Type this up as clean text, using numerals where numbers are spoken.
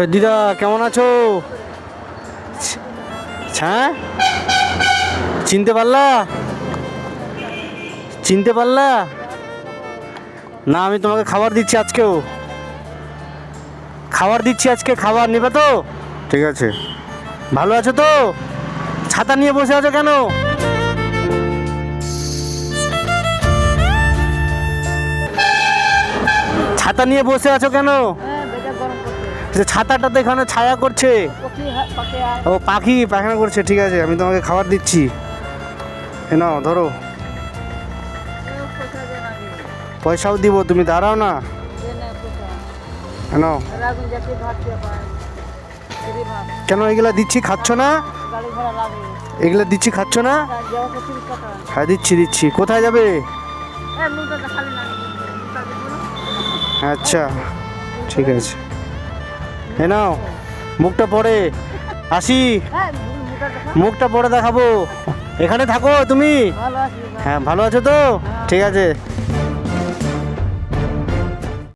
দিদা কেমন আছো? হ্যাঁ, চিনতে পারলা? চিনতে পারলা না? আমি তোমাকে খাবার দিচ্ছি আজকেও, খাবার দিচ্ছি আজকে, খাবার নেবে তো? ঠিক আছে। ভালো আছো তো? ছাতা নিয়ে বসে আছো কেন? ছাতা নিয়ে বসে আছো কেন? ছাতাটা তো এখানে ছায়া করছে। ও পাখি পায়খানা করছে, ঠিক আছে, আমি তোমাকে খাবার দিচ্ছি। এ নাও ধরো। পয়সাও দিব, তুমি দাঁড়াও না। নাও। কেন এগুলা দিচ্ছি, খাচ্ছ না? এগুলা দিচ্ছি, খাচ্ছ না? হ্যাঁ দিচ্ছি দিচ্ছি। কোথায় যাবে? আচ্ছা ঠিক আছে, এ নাও। মুখটা পরে আসি, মুখটা পরে দেখাবো। এখানে থাকো তুমি? হ্যাঁ ভালো আছো তো? ঠিক আছে।